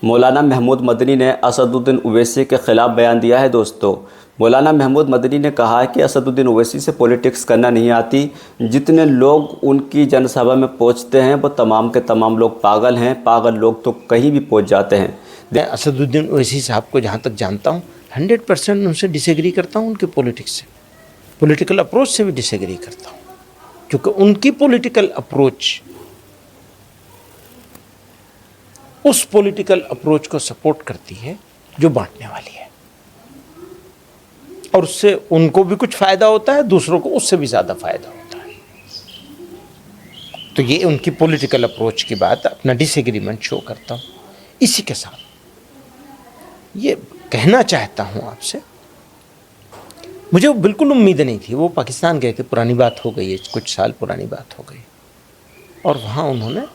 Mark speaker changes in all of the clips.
Speaker 1: मौलाना महमूद मदनी ने असदुद्दीन ओवैसी के ख़िलाफ़ बयान दिया है। दोस्तों, मौलाना महमूद मदनी ने कहा है कि असदुद्दीन ओवैसी से पॉलिटिक्स करना नहीं आती। जितने लोग उनकी जनसभा में पहुंचते हैं वो तमाम के तमाम लोग पागल हैं। पागल लोग तो कहीं भी पहुंच जाते हैं।
Speaker 2: मैं असदुद्दीन ओवैसी साहब को जहाँ तक जानता हूँ 100% उनसे डिसएग्री करता हूँ। उनके पॉलिटिक्स से, पॉलिटिकल अप्रोच से भी डिसएग्री करता हूँ, क्योंकि उनकी पॉलिटिकल अप्रोच उस पॉलिटिकल अप्रोच को सपोर्ट करती है जो बांटने वाली है, और उससे उनको भी कुछ फ़ायदा होता है, दूसरों को उससे भी ज़्यादा फ़ायदा होता है। तो ये उनकी पॉलिटिकल अप्रोच की बात, अपना डिसएग्रीमेंट शो करता हूँ। इसी के साथ ये कहना चाहता हूँ आपसे, मुझे बिल्कुल उम्मीद नहीं थी। वो पाकिस्तान गए थे, पुरानी बात हो गई है, कुछ साल पुरानी बात हो गई, और वहाँ उन्होंने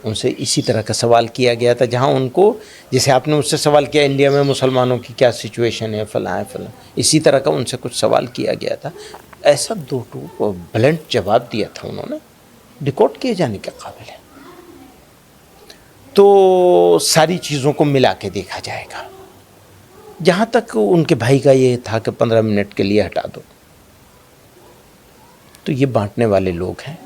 Speaker 2: उनसे इसी तरह का सवाल किया गया था, जहाँ उनको, जैसे आपने मुझसे सवाल किया इंडिया में मुसलमानों की क्या सिचुएशन है, फलां है फलां, इसी तरह का उनसे कुछ सवाल किया गया था। ऐसा दो टू ब्लंट जवाब दिया था उन्होंने, रिकॉर्ड किए जाने के काबिल है। तो सारी चीज़ों को मिला के देखा जाएगा। जहाँ तक उनके भाई का ये था कि 15 मिनट के लिए हटा दो, तो ये बांटने वाले लोग हैं।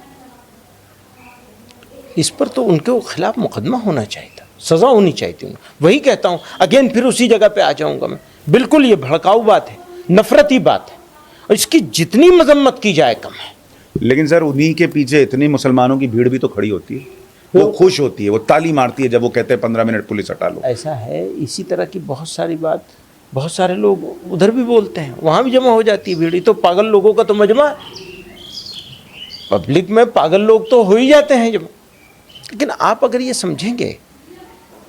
Speaker 2: इस पर तो उनके खिलाफ मुकदमा होना चाहिए था, सज़ा होनी चाहिए थी। वही कहता हूँ, अगेन फिर उसी जगह पे आ जाऊँगा मैं। बिल्कुल ये भड़काऊ बात है, नफरती बात है, और इसकी जितनी मजम्मत की जाए कम है।
Speaker 3: लेकिन सर, उन्हीं के पीछे इतनी मुसलमानों की भीड़ भी तो खड़ी होती है, वो खुश होती है, वो ताली मारती है जब वो कहते हैं 15 मिनट पुलिस हटा लो।
Speaker 2: ऐसा है, इसी तरह की बहुत सारी बात, बहुत सारे लोग उधर भी बोलते हैं, वहाँ भी जमा हो जाती है भीड़। तो पागल लोगों का तो मजमा है, पब्लिक में पागल लोग तो हो ही जाते हैं जमा। लेकिन आप अगर ये समझेंगे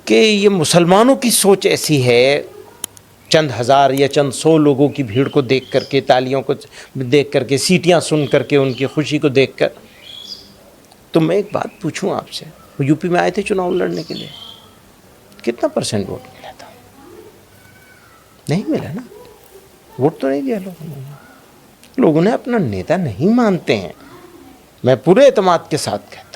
Speaker 2: कि ये मुसलमानों की सोच ऐसी है, चंद हज़ार या चंद 100 लोगों की भीड़ को देख करके, तालियों को देख करके, सीटियां सुन करके, उनकी खुशी को देखकर, तो मैं एक बात पूछूं आपसे, वो यूपी में आए थे चुनाव लड़ने के लिए, कितना % वोट मिला था? नहीं मिला ना, वोट तो नहीं दिया लोगों ने। लोगों ने अपना नेता नहीं मानते हैं, मैं पूरे एतमाद के साथ कहता हूँ।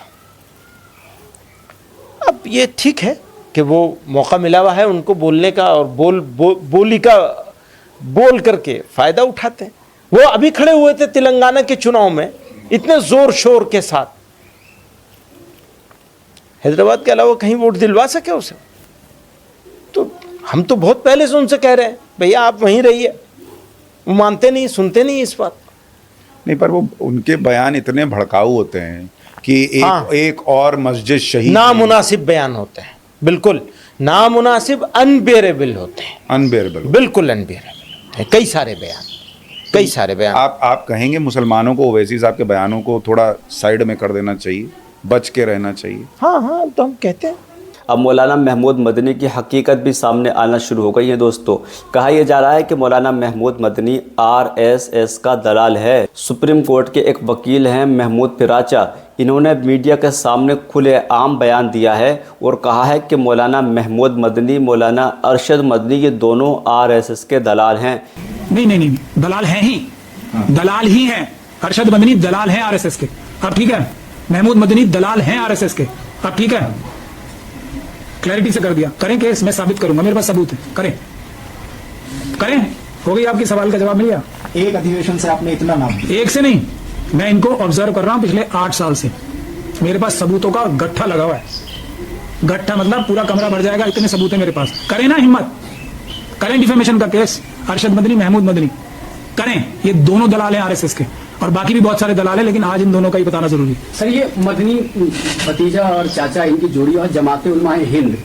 Speaker 2: अब ये ठीक है कि वो मौका मिला हुआ है उनको बोलने का, और बोल करके फ़ायदा उठाते हैं। वो अभी खड़े हुए थे तेलंगाना के चुनाव में इतने ज़ोर शोर के साथ, हैदराबाद के अलावा कहीं वोट दिलवा सके उसे? तो हम तो बहुत पहले से उनसे कह रहे हैं, भैया आप वहीं रहिए। वो मानते नहीं, सुनते नहीं इस बात
Speaker 3: नहीं, पर वो उनके बयान इतने भड़काऊ होते हैं कि एक और मस्जिद शहीद,
Speaker 2: नामुनासिब बयान होते हैं, बिल्कुल नामुनासिब, अनबेरेबल होते हैं,
Speaker 3: अनबेरेबल,
Speaker 2: बिल्कुल अनबेरेबल है। कई सारे बयान।
Speaker 3: आप कहेंगे मुसलमानों को ओवैसी साहब के बयानों को थोड़ा साइड में कर देना चाहिए, बच के रहना चाहिए?
Speaker 2: हाँ, तो हम कहते हैं।
Speaker 1: अब मौलाना महमूद मदनी की हकीकत भी सामने आना शुरू हो गई है। दोस्तों, कहा यह जा रहा है कि मौलाना महमूद मदनी RSS का दलाल है। सुप्रीम कोर्ट के एक वकील हैं महमूद पिराचा, इन्होंने मीडिया के सामने खुलेआम बयान दिया है और कहा है कि मौलाना महमूद मदनी, मौलाना अरशद मदनी, ये दोनों RSS के दलाल हैं।
Speaker 4: नहीं, दलाल हैं ही, दलाल ही हैं। अरशद मदनी दलाल हैं RSS के। अब ठीक है, महमूद मदनी दलाल हैं RSS के। अब ठीक है, क्लैरिटी से कर दिया। करें केस, मैं साबित करूंगा, मेरे पास सबूत है। करें। हो गई आपकी सवाल का जवाब मिल गया।
Speaker 5: एक अधिवेशन से आपने इतना नाम,
Speaker 4: एक से नहीं, मैं इनको ऑब्जर्व कर रहा हूं पिछले 8 साल से। मेरे पास सबूतों का गट्ठा लगा हुआ है। गट्ठा मतलब पूरा कमरा भर जाएगा, इतने सबूत है मेरे पास। करें ना हिम्मत, करें डिफेमेशन का केस। अरशद मदनी, महमूद मदनी करें। ये दोनों दलाल हैं RSS के, और बाकी भी बहुत सारे दलाल हैं, लेकिन आज इन दोनों का ही बताना जरूरी है।
Speaker 6: सर, ये मदनी भतीजा और चाचा, इनकी जोड़ी और जमाते उलमा है हिंद,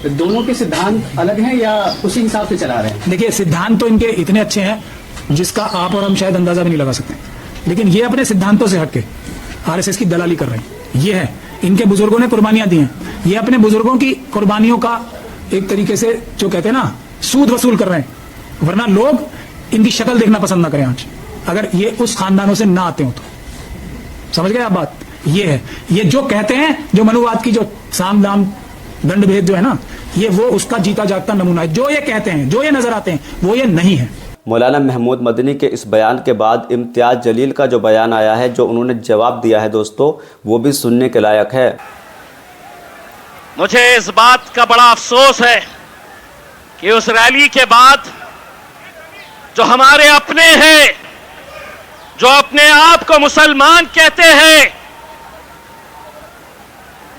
Speaker 6: दोनों के सिद्धांत अलग हैं या उसी हिसाब से चला रहे हैं?
Speaker 4: देखिए, सिद्धांत तो इनके इतने अच्छे हैं जिसका आप और हम शायद अंदाजा भी नहीं लगा सकते, लेकिन ये अपने सिद्धांतों से हटके RSS की दलाली कर रहे हैं। ये है, इनके बुजुर्गों ने कुर्बानियां दी हैं, ये अपने बुजुर्गों की कुर्बानियों का एक तरीके से, जो कहते हैं ना, सूद वसूल कर रहे हैं। वरना लोग इनकी शक्ल देखना पसंद ना करें आज, अगर ये उस खानदानों से ना आते हो तो। समझ गए आप बात? ये है, ये जो कहते हैं, जो मनुवाद की जो साम दाम दंड भेद जो है ना, ये वो उसका जीता जागता नमूना है। जो ये कहते हैं, जो ये नजर आते हैं, वो ये नहीं है।
Speaker 1: मौलाना महमूद मदनी के इस बयान के बाद इम्तियाज़ जलील का जो बयान आया है, जो उन्होंने जवाब दिया है दोस्तों, वो भी सुनने के लायक है।
Speaker 7: मुझे इस बात का बड़ा अफसोस है कि उस रैली के बाद जो हमारे अपने हैं, जो अपने आप को मुसलमान कहते हैं,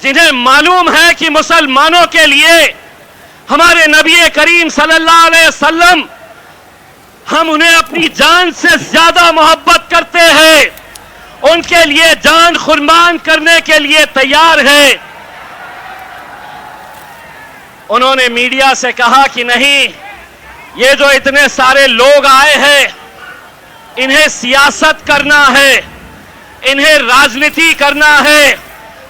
Speaker 7: जिन्हें मालूम है कि मुसलमानों के लिए हमारे नबी करीम सल्लल्लाहु अलैहि वसल्लम, हम उन्हें अपनी जान से ज्यादा मोहब्बत करते हैं, उनके लिए जान कुर्बान करने के लिए तैयार है। उन्होंने मीडिया से कहा कि नहीं, ये जो इतने सारे लोग आए हैं, इन्हें सियासत करना है, इन्हें राजनीति करना है।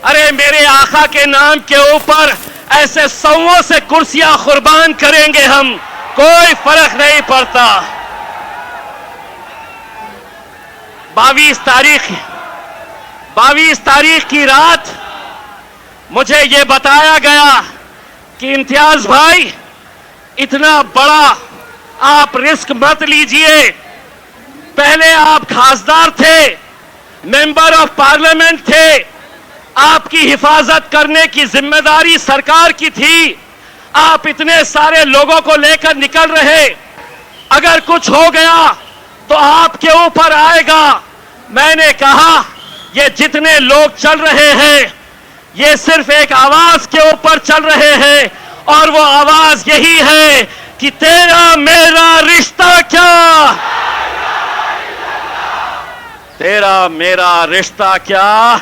Speaker 7: अरे मेरे आका के नाम के ऊपर ऐसे सौों से कुर्सियां कुर्बान करेंगे हम, कोई फर्क नहीं पड़ता। 22 तारीख की रात मुझे यह बताया गया कि इम्तियाज भाई, इतना बड़ा आप रिस्क मत लीजिए। पहले आप खासदार थे, मेंबर ऑफ पार्लियामेंट थे, आपकी हिफाजत करने की जिम्मेदारी सरकार की थी। आप इतने सारे लोगों को लेकर निकल रहे, अगर कुछ हो गया तो आपके ऊपर आएगा। मैंने कहा, ये जितने लोग चल रहे हैं, ये सिर्फ एक आवाज के ऊपर चल रहे हैं, और वो आवाज यही है कि तेरा मेरा रिश्ता क्या, तेरा मेरा रिश्ता क्या।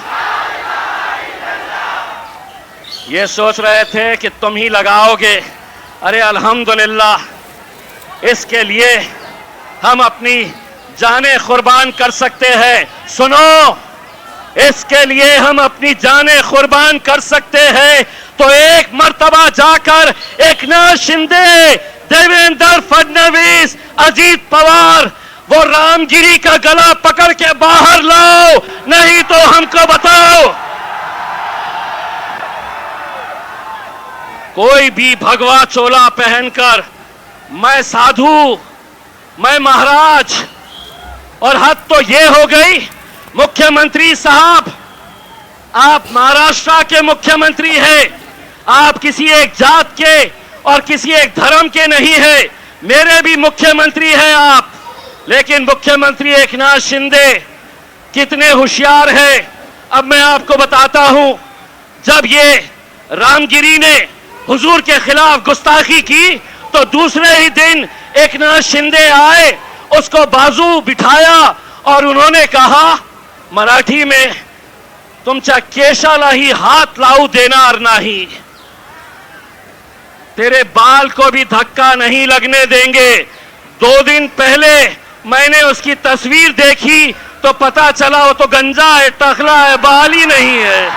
Speaker 7: ये सोच रहे थे कि तुम ही लगाओगे। अरे अल्हम्दुलिल्लाह, इसके लिए हम अपनी जानें कुर्बान कर सकते हैं। सुनो, इसके लिए हम अपनी जानें कुर्बान कर सकते हैं। तो एक मर्तबा जाकर एकनाथ शिंदे, देवेंद्र फडणवीस, अजीत पवार, वो रामगिरी का गला पकड़ के बाहर लाओ, नहीं तो हमको बताओ। कोई भी भगवा चोला पहनकर मैं साधु, मैं महाराज, और हद तो ये हो गई। मुख्यमंत्री साहब, आप महाराष्ट्र के मुख्यमंत्री हैं, आप किसी एक जात के और किसी एक धर्म के नहीं हैं, मेरे भी मुख्यमंत्री हैं आप। लेकिन मुख्यमंत्री एकनाथ शिंदे कितने होशियार हैं, अब मैं आपको बताता हूं। जब ये रामगिरी ने हुजूर के खिलाफ गुस्ताखी की, तो दूसरे ही दिन एकनाथ शिंदे आए, उसको बाजू बिठाया और उन्होंने कहा मराठी में, तुमच्या केशाला ही हाथ लावू देणार नाही, तेरे बाल को भी धक्का नहीं लगने देंगे। 2 दिन पहले मैंने उसकी तस्वीर देखी तो पता चला वो तो गंजा है, टखला है, बाल ही नहीं है।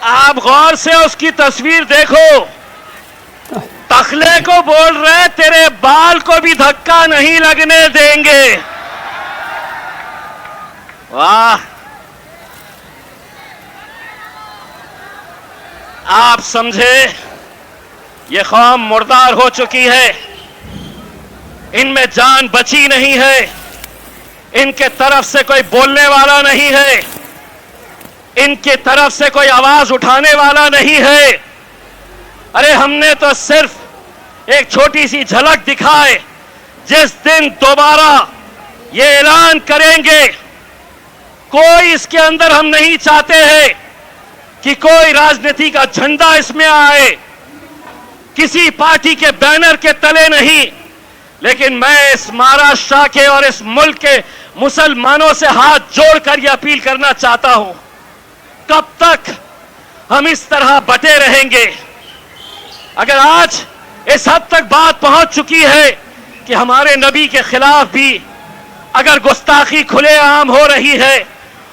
Speaker 7: आप गौर से उसकी तस्वीर देखो, टखले को बोल रहे तेरे बाल को भी धक्का नहीं लगने देंगे। वाह, आप समझे, ये कौम मुर्दार हो चुकी है, इनमें जान बची नहीं है, इनके तरफ से कोई बोलने वाला नहीं है, इनके तरफ से कोई आवाज उठाने वाला नहीं है। अरे हमने तो सिर्फ एक छोटी सी झलक दिखाए। जिस दिन दोबारा ये ऐलान करेंगे, कोई इसके अंदर हम नहीं चाहते हैं कि कोई राजनीति का झंडा इसमें आए, किसी पार्टी के बैनर के तले नहीं। लेकिन मैं इस महाराष्ट्र के और इस मुल्क के मुसलमानों से हाथ जोड़कर यह अपील करना चाहता हूं, कब तक हम इस तरह बटे रहेंगे? अगर आज इस हद तक बात पहुंच चुकी है कि हमारे नबी के खिलाफ भी अगर गुस्ताखी खुलेआम हो रही है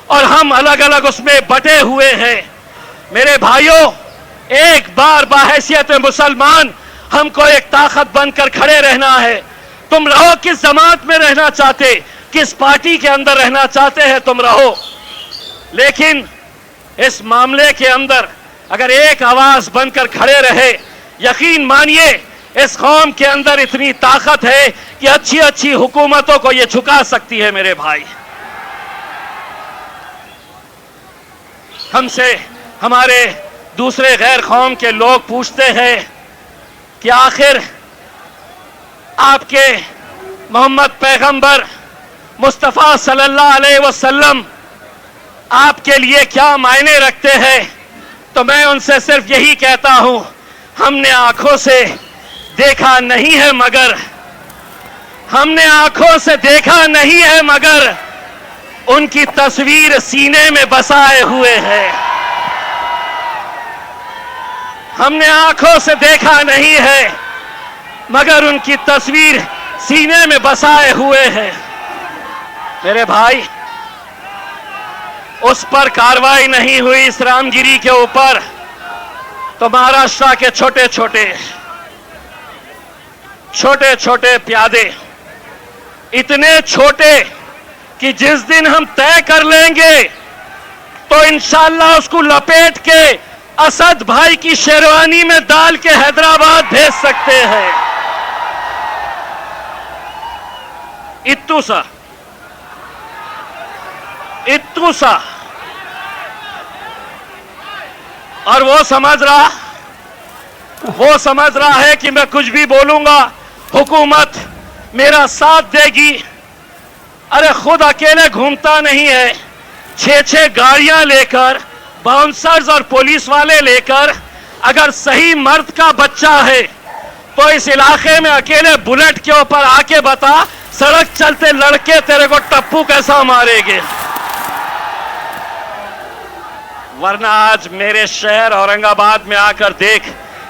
Speaker 7: और हम अलग अलग उसमें बटे हुए हैं, मेरे भाइयों, एक बार बाहैसियत मुसलमान हमको एक ताकत बनकर खड़े रहना है। तुम रहो किस जमात में रहना चाहते, किस पार्टी के अंदर रहना चाहते हैं, तुम रहो, लेकिन इस मामले के अंदर अगर एक आवाज बनकर खड़े रहे, यकीन मानिए इस कौम के अंदर इतनी ताकत है कि अच्छी अच्छी हुकूमतों को यह झुका सकती है। मेरे भाई, हमसे हमारे दूसरे गैर कौम के लोग पूछते हैं कि आखिर आपके मोहम्मद पैगंबर मुस्तफ़ा सल्लल्लाहु अलैहि वसल्लम आपके लिए क्या मायने रखते हैं, तो मैं उनसे सिर्फ यही कहता हूं, हमने आंखों से देखा नहीं है मगर हमने आंखों से देखा नहीं है मगर उनकी तस्वीर सीने में बसाए हुए है। हमने आंखों से देखा नहीं है मगर उनकी तस्वीर सीने में बसाए हुए है। मेरे भाई, उस पर कार्रवाई नहीं हुई इस रामगिरी के ऊपर, तो महाराष्ट्र के छोटे छोटे प्यादे, इतने छोटे कि जिस दिन हम तय कर लेंगे तो इंशाअल्लाह उसको लपेट के असद भाई की शेरवानी में डाल के हैदराबाद भेज सकते हैं। इत्तू सा और वो समझ रहा है कि मैं कुछ भी बोलूंगा हुकूमत मेरा साथ देगी। अरे खुद अकेले घूमता नहीं है, 6 गाड़ियां लेकर, बाउंसर्स और पुलिस वाले लेकर, अगर सही मर्द का बच्चा है तो इस इलाके में अकेले बुलेट के ऊपर आके बता, सड़क चलते लड़के तेरे को टप्पू कैसा मारेंगे। वरना आज मेरे शहर औरंगाबाद में आकर देख,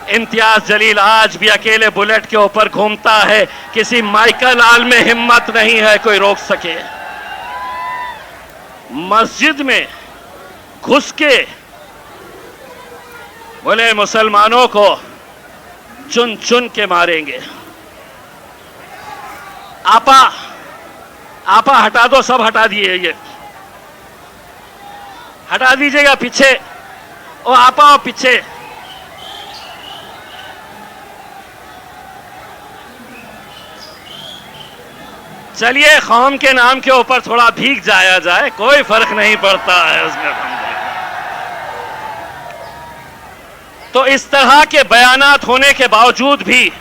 Speaker 7: इम्तियाज जलील आज भी अकेले बुलेट के ऊपर घूमता है, किसी माइकल आल में हिम्मत नहीं है कोई रोक सके। मस्जिद में घुस के बोले मुसलमानों को चुन चुन के मारेंगे। आपा हटा दो, सब हटा दिए, ये हटा दीजिएगा पीछे, ओ आपा और पीछे। चलिए कौम के नाम के ऊपर थोड़ा भीग जाया जाए, कोई फर्क नहीं पड़ता है उसमें। तो इस तरह के बयानात होने के बावजूद भी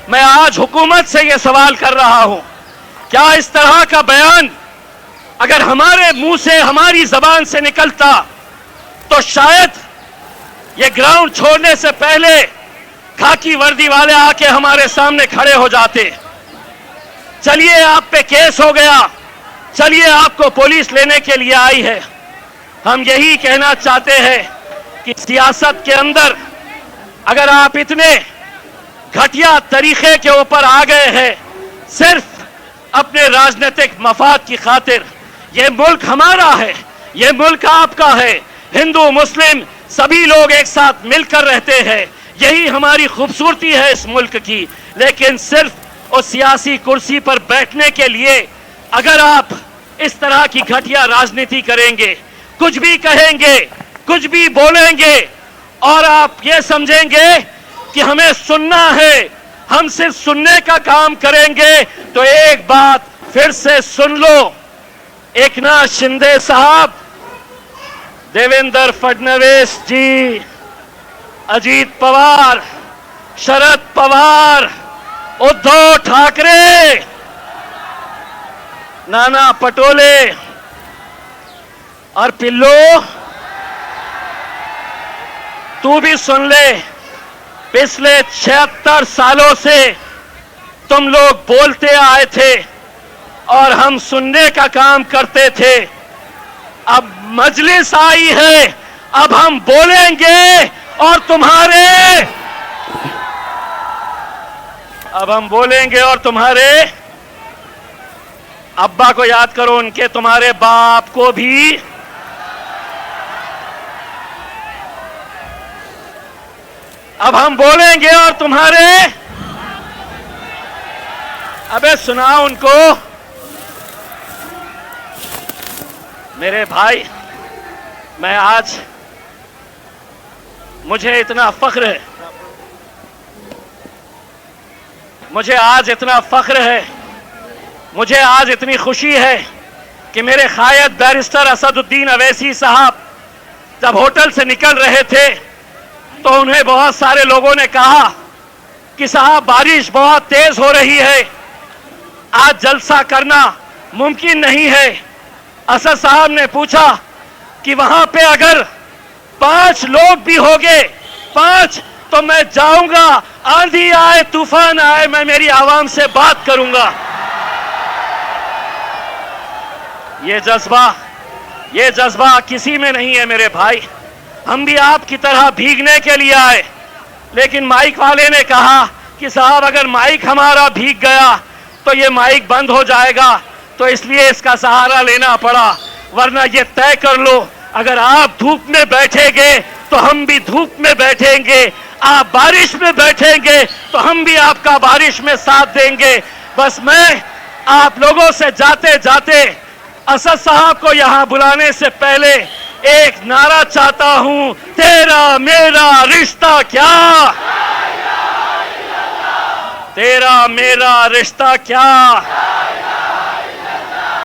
Speaker 7: मैं आज हुकूमत से यह सवाल कर रहा हूं, क्या इस तरह का बयान अगर हमारे मुंह से, हमारी जबान से निकलता तो शायद ये ग्राउंड छोड़ने से पहले खाकी वर्दी वाले आके हमारे सामने खड़े हो जाते। चलिए आप पे केस हो गया, चलिए आपको पुलिस लेने के लिए आई है। हम यही कहना चाहते हैं कि सियासत के अंदर अगर आप इतने घटिया तरीके के ऊपर आ गए हैं सिर्फ अपने राजनीतिक मफाद की खातिर, ये मुल्क हमारा है, ये मुल्क आपका है, हिंदू मुस्लिम सभी लोग एक साथ मिलकर रहते हैं, यही हमारी खूबसूरती है इस मुल्क की। लेकिन सिर्फ उस सियासी कुर्सी पर बैठने के लिए अगर आप इस तरह की घटिया राजनीति करेंगे, कुछ भी कहेंगे, कुछ भी बोलेंगे और आप ये समझेंगे कि हमें सुनना है, हम सिर्फ सुनने का काम करेंगे, तो एक बात फिर से सुन लो, एकनाथ शिंदे साहब, देवेंद्र फडणवीस जी, अजीत पवार, शरद पवार, उद्धव ठाकरे, नाना पटोले और पिल्लो, तू भी सुन ले, पिछले 76 सालों से तुम लोग बोलते आए थे और हम सुनने का काम करते थे। अब मजलिस आई है, अब हम बोलेंगे और तुम्हारे अब्बा को याद करो, उनके तुम्हारे बाप को भी अब हम बोलेंगे और तुम्हारे, अबे सुनाओ उनको। मेरे भाई, मैं आज, मुझे इतना फख्र है, मुझे आज इतना फख्र है, मुझे आज इतनी खुशी है कि मेरे कायद बैरिस्टर असदुद्दीन अवैसी साहब जब होटल से निकल रहे थे तो उन्हें बहुत सारे लोगों ने कहा कि साहब बारिश बहुत तेज हो रही है, आज जलसा करना मुमकिन नहीं है। असद साहब ने पूछा कि वहां पे अगर 5 लोग भी होंगे, 5, तो मैं जाऊंगा, आंधी आए तूफान आए, मैं मेरी आवाम से बात करूंगा। ये जज्बा किसी में नहीं है मेरे भाई। हम भी आपकी तरह भीगने के लिए आए, लेकिन माइक वाले ने कहा कि साहब अगर माइक हमारा भीग गया तो ये माइक बंद हो जाएगा, तो इसलिए इसका सहारा लेना पड़ा। वरना ये तय कर लो, अगर आप धूप में बैठेंगे तो हम भी धूप में बैठेंगे, आप बारिश में बैठेंगे तो हम भी आपका बारिश में साथ देंगे। बस मैं आप लोगों से जाते जाते असद साहब को यहां बुलाने से पहले एक नारा चाहता हूं, तेरा मेरा रिश्ता क्या, तेरा मेरा रिश्ता क्या।